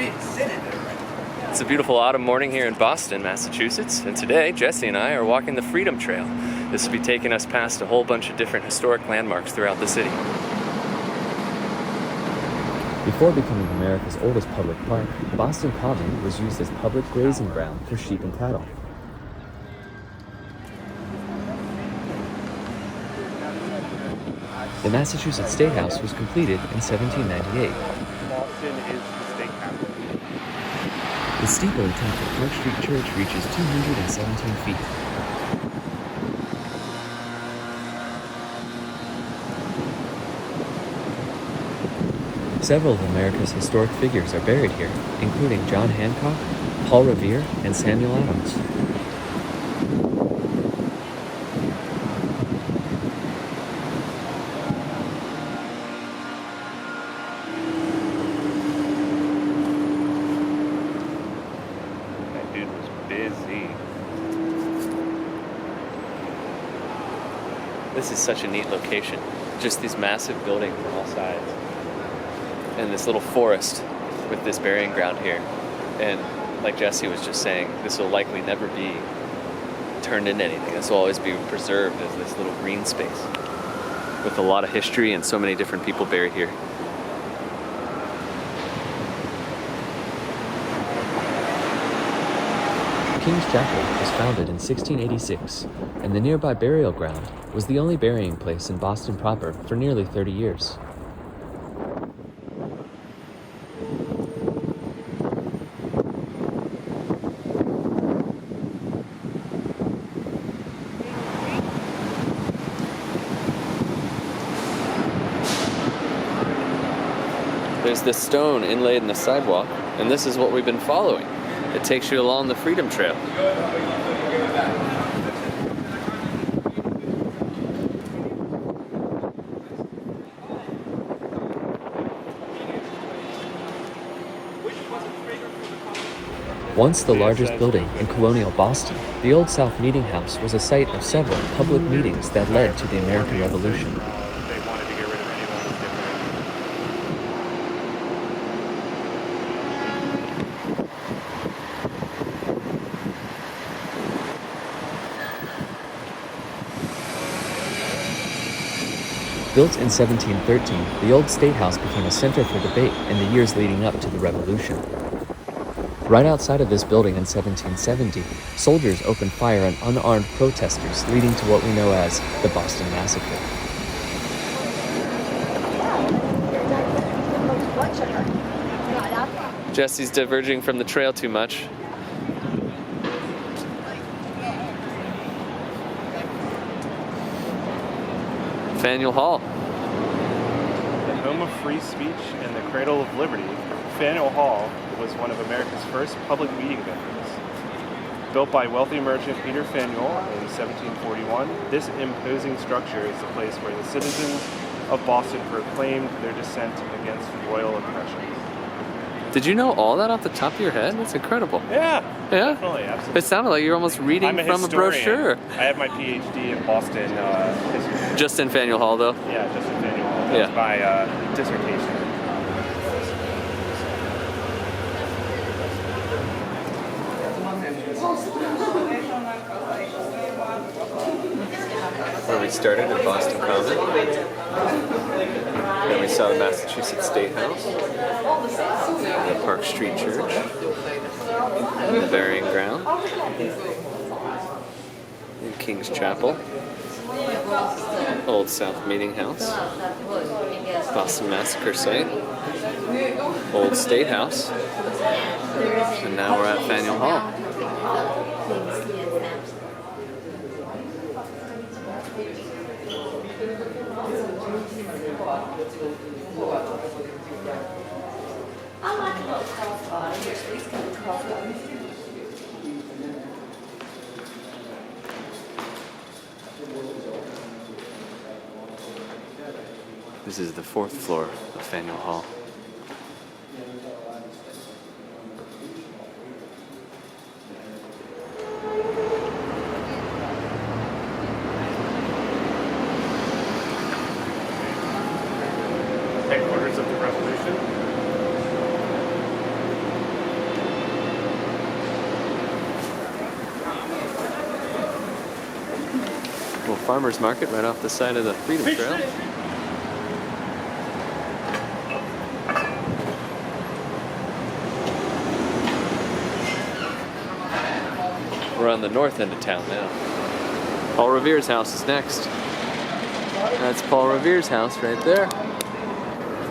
It's a beautiful autumn morning here in Boston, Massachusetts, and today Jesse and I are walking the Freedom Trail. This will be taking us past a whole bunch of different historic landmarks throughout the city. Before becoming America's oldest public park, Boston Common was used as public grazing ground for sheep and cattle. The Massachusetts State House was completed in 1798. Boston is the state capital. The steeple atop the Park Street Church reaches 217 feet. Several of America's historic figures are buried here, including John Hancock, Paul Revere, and Samuel Adams. That dude was busy. This is such a neat location. Just these massive buildings on all sides. And this little forest with this burying ground here. And like Jesse was just saying, this will likely never be turned into anything. This will always be preserved as this little green space with a lot of history and so many different people buried here. King's Chapel was founded in 1686, and the nearby burial ground was the only burying place in Boston proper for nearly 30 years. There's this stone inlaid in the sidewalk, and this is what we've been following. It takes you along the Freedom Trail. Once the largest building in colonial Boston, the Old South Meeting House was a site of several public meetings that led to the American Revolution. They wanted to get rid of anyone who's Built in 1713, the old State House became a center for debate in the years leading up to the Revolution. Right outside of this building in 1770, soldiers opened fire on unarmed protesters, leading to what we know as the Boston Massacre. Jesse's diverging from the trail too much. Faneuil Hall. The home of free speech and the cradle of liberty, Faneuil Hall was one of America's first public meeting venues. Built by wealthy merchant Peter Faneuil in 1741, this imposing structure is the place where the citizens of Boston proclaimed their dissent against royal oppression. Did you know all that off the top of your head? That's incredible. Yeah, Yeah? definitely, absolutely. It sounded like you were almost reading I'm a from historian. a brochure. I have my PhD in Boston history. Just in Faneuil Hall, though. Yeah, just in Faneuil Hall. That's Yeah. my dissertation. Where we started in Boston Common. Then we saw the Massachusetts State House, the Park Street Church, the burying ground, and King's Chapel, Old South Meeting House, Boston Massacre Site, Old State House, and now we're at Faneuil Hall. This is the 4th floor of Faneuil Hall. Headquarters of the Revolution. farmer's market right off the side of the Freedom Trail. We're on the north end of town now. Paul Revere's house is next. That's Paul Revere's house right there.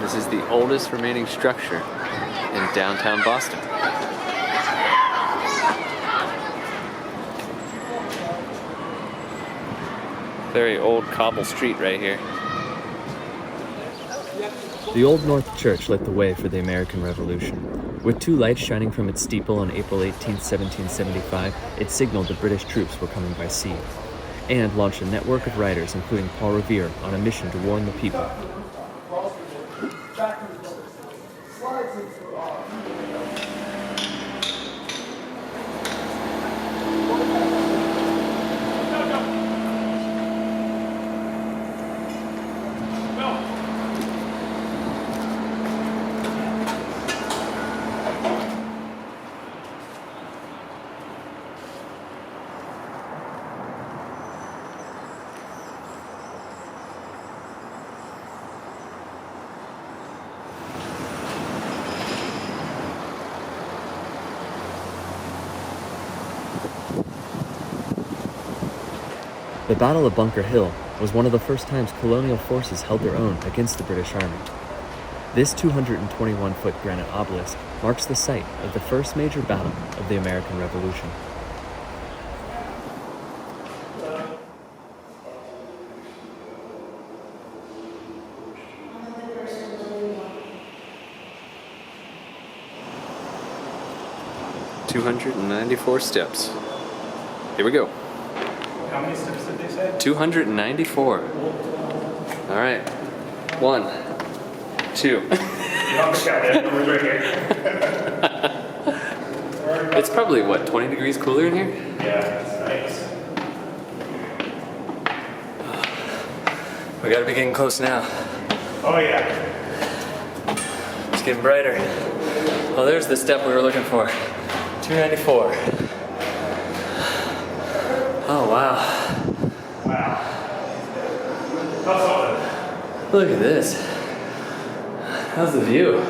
This is the oldest remaining structure in downtown Boston. Very old cobble street right here. The Old North Church lit the way for the American Revolution. With two lights shining from its steeple on April 18, 1775, it signaled the British troops were coming by sea, and launched a network of writers, including Paul Revere, on a mission to warn the people. The Battle of Bunker Hill was one of the first times colonial forces held their own against the British Army. This 221-foot granite obelisk marks the site of the first major battle of the American Revolution. "294 steps. Here we go. How many steps did they say? 294. All right. 1, 2. It's probably, what, 20 degrees cooler in here? Yeah, that's nice. We gotta be getting close now. Oh yeah. It's getting brighter. Oh, there's the step we were looking for. 294. Oh, wow. Wow. That's solid. Look at this. How's the view?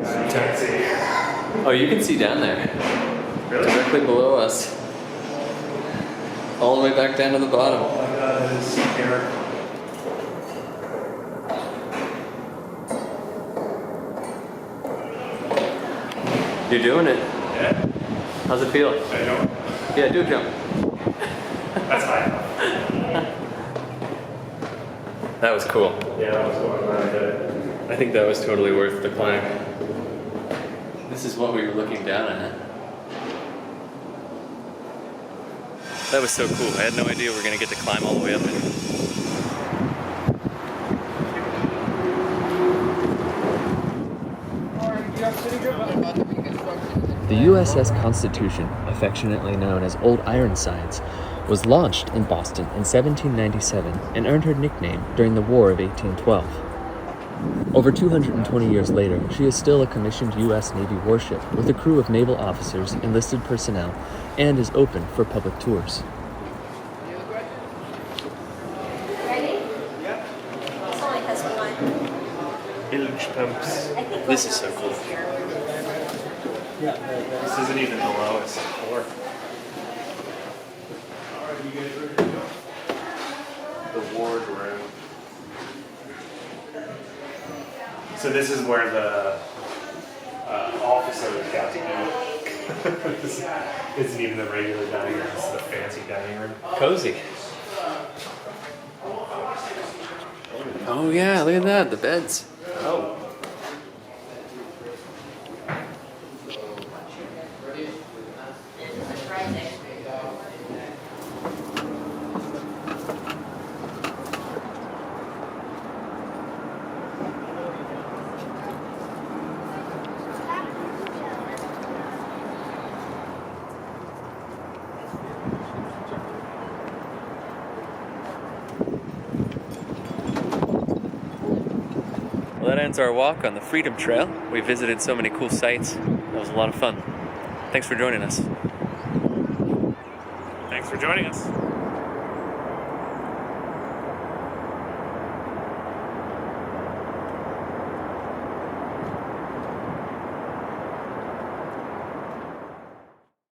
I can't see. Oh, you can see down there. Really? Directly below us. All the way back down to the bottom. Oh my god, that is scary. You're doing it. Yeah. How's it feel? I know. Yeah, do a jump. That's high. That was cool. Yeah, that was going on. I did it. I think that was totally worth the climb. This is what we were looking down at. That was so cool. I had no idea we were going to get to climb all the way up it. The USS Constitution, affectionately known as Old Ironsides, was launched in Boston in 1797 and earned her nickname during the War of 1812. Over 220 years later, she is still a commissioned U.S. Navy warship with a crew of naval officers, enlisted personnel, and is open for public tours. Ready? Yeah. This only has one. Bilge pumps. I think This one is so of cool. those here. This isn't even the lowest floor. The ward room. So this is where the officers got to eat. This isn't even the regular dining room. This is the fancy dining room. Cozy. Oh yeah, look at that, the beds. Oh. Well, that ends our walk on the Freedom Trail. We visited so many cool sights. was a lot of fun. Thanks for joining us. Thanks for joining us.